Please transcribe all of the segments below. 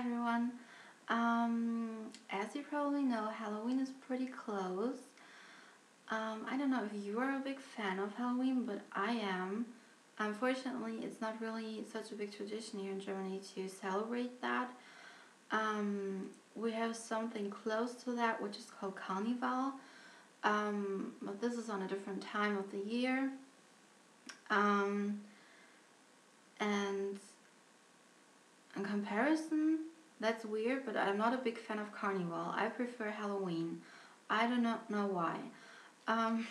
everyone. As you probably know, Halloween is pretty close. I don't know if you are a big fan of Halloween, but I am. Unfortunately, it's not really such a big tradition here in Germany to celebrate that. We have something close to that, which is called Carnival. But this is on a different time of the year. And in comparison, that's weird, but I'm not a big fan of Carnival. I prefer Halloween. I do not know why. Um,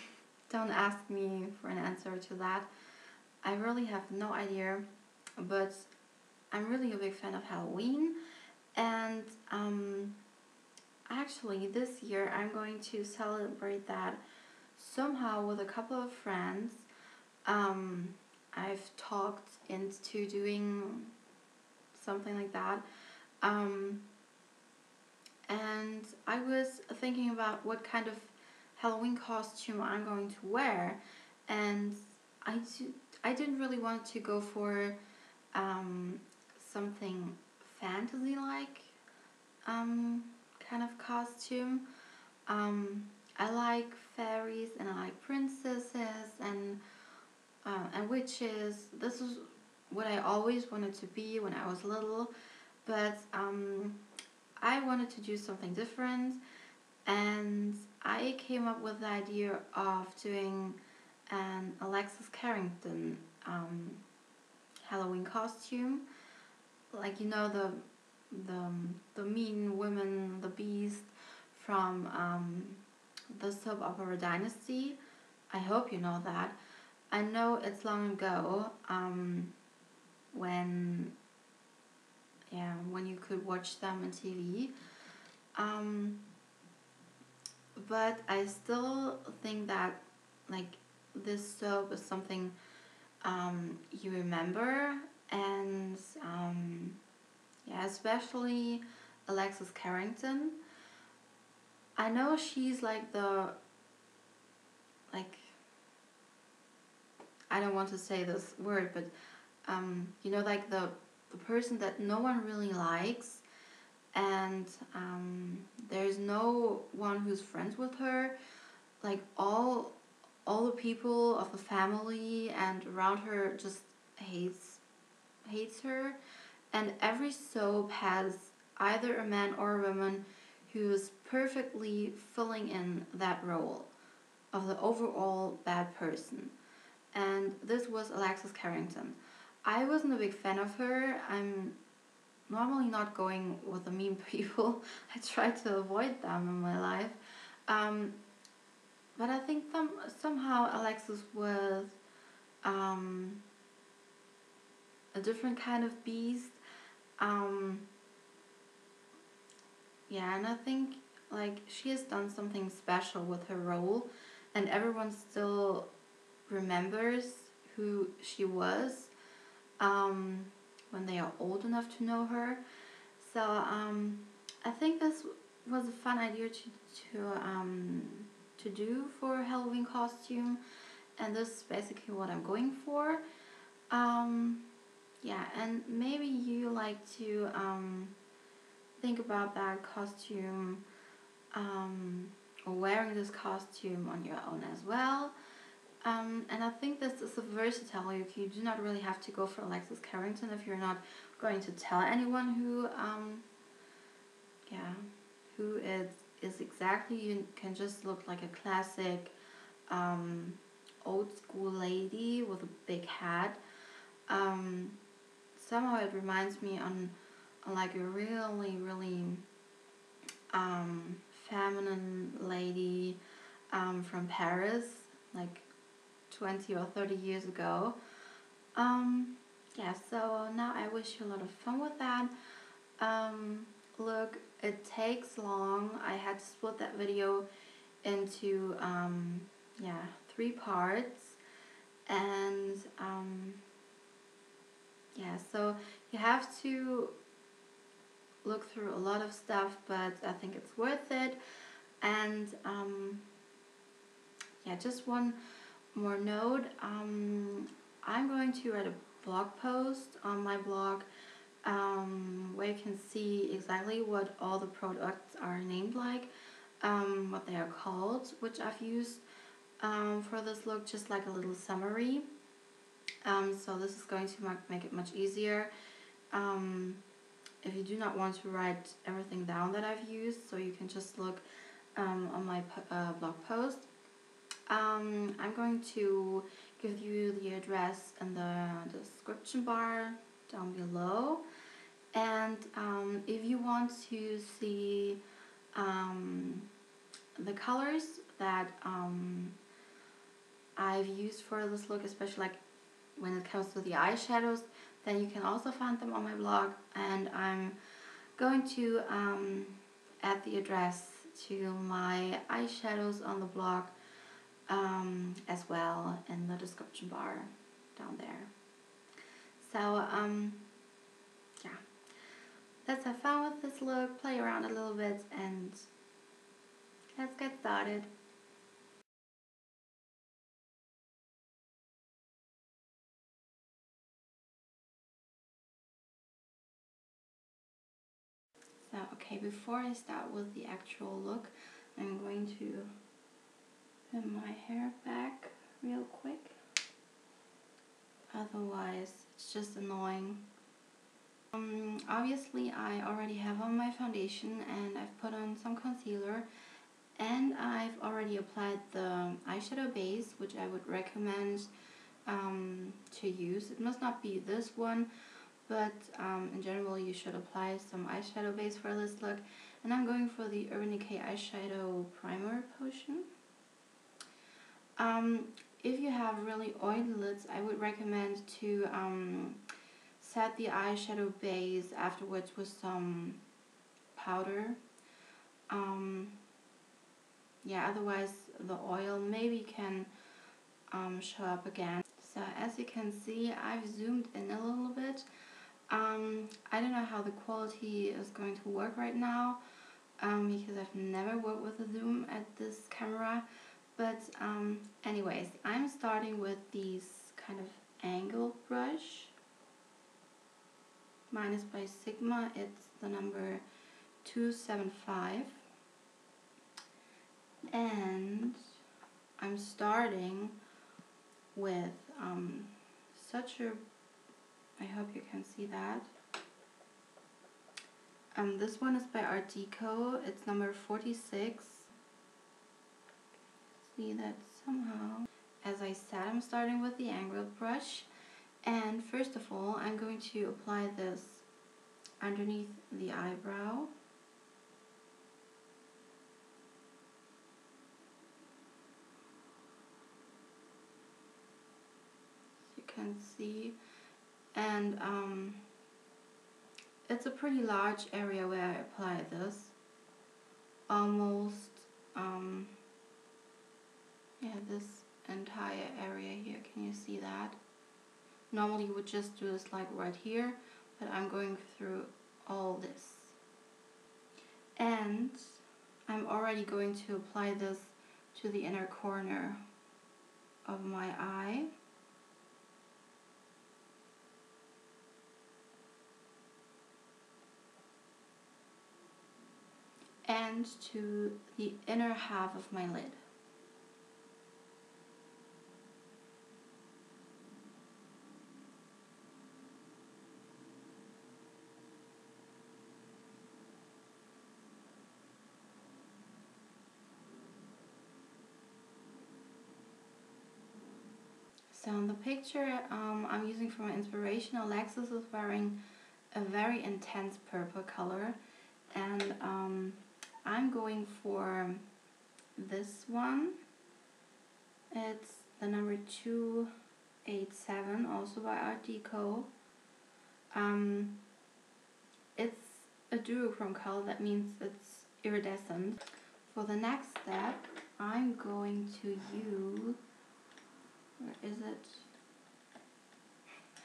don't ask me for an answer to that. I really have no idea, but I'm really a big fan of Halloween. And actually, this year I'm going to celebrate that somehow with a couple of friends. I've talked into doing something like that. And I was thinking about what kind of Halloween costume I'm going to wear, and I didn't really want to go for something fantasy-like kind of costume. I like fairies and I like princesses and witches. This is what I always wanted to be when I was little, but I wanted to do something different, and I came up with the idea of doing an Alexis Carrington Halloween costume, like the mean women, the beast from the soap opera Dynasty. I hope you know that. I know it's long ago when you could watch them on TV. But I still think that like this soap is something you remember, and especially Alexis Carrington. I know she's like I don't want to say this word, but like the person that no one really likes, and there's no one who's friends with her. Like all the people of the family and around her just hates her, and every soap has either a man or a woman who is perfectly filling in that role of the overall bad person. And this was Alexis Carrington. I wasn't a big fan of her. I'm normally not going with the mean people. I try to avoid them in my life. But I think somehow Alexis was a different kind of beast. And I think like she has done something special with her role, and everyone still remembers who she was when they are old enough to know her. So I think this was a fun idea to do for a Halloween costume, and this is basically what I'm going for. And maybe you like to think about that costume or wearing this costume on your own as well. And I think this is a versatile look. You do not really have to go for Alexis Carrington if you're not going to tell anyone who it is exactly. You can just look like a classic old school lady with a big hat. Somehow it reminds me on like a really, really feminine lady from Paris, like 20 or 30 years ago. So now I wish you a lot of fun with that. Look, it takes long. I had to split that video into 3 parts, and so you have to look through a lot of stuff, but I think it's worth it. And just one more note. I'm going to write a blog post on my blog where you can see exactly what all the products are named like, what they are called, which I've used for this look, just like a little summary. So this is going to make it much easier if you do not want to write everything down that I've used, so you can just look on my blog post. I'm going to give you the address in the description bar down below, and if you want to see the colors that I've used for this look, especially like when it comes to the eyeshadows, then you can also find them on my blog, and I'm going to add the address to my eyeshadows on the blog as well in the description bar down there. So yeah, let's have fun with this look, play around a little bit, and let's get started. So okay, before I start with the actual look, I'm going to pin my hair back real quick. Otherwise, it's just annoying. Obviously, I already have on my foundation, and I've put on some concealer, and I've already applied the eyeshadow base, which I would recommend to use. It must not be this one, but in general you should apply some eyeshadow base for this look. And I'm going for the Urban Decay eyeshadow primer potion. If you have really oily lids, I would recommend to set the eyeshadow base afterwards with some powder. Yeah, otherwise the oil maybe can show up again. So as you can see, I've zoomed in a little bit. I don't know how the quality is going to work right now because I've never worked with a zoom at this camera. But anyways, I'm starting with these kind of angle brush. Mine is by Sigma. It's the number 275. And I'm starting with such a, I hope you can see that. This one is by Art Deco. It's number 46. See that somehow. As I said, I'm starting with the angled brush, and first of all I'm going to apply this underneath the eyebrow. As you can see, and it's a pretty large area where I apply this. Almost yeah, this entire area here. Can you see that? Normally you would just do this like right here, but I'm going through all this. And I'm already going to apply this to the inner corner of my eye. And to the inner half of my lid. So in the picture I'm using for my inspiration, Alexis is wearing a very intense purple color, and I'm going for this one. It's the number 287, also by Art Deco. It's a duochrome color, that means it's iridescent. For the next step, I'm going to use, where is it?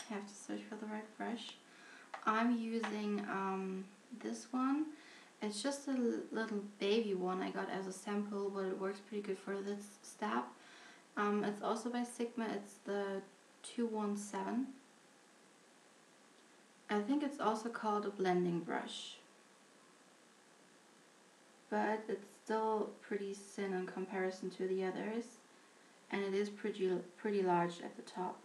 I have to search for the right brush. I'm using this one. It's just a little baby one I got as a sample, but it works pretty good for this step. It's also by Sigma. It's the 217. I think it's also called a blending brush, but it's still pretty thin in comparison to the others, and it is pretty large at the top.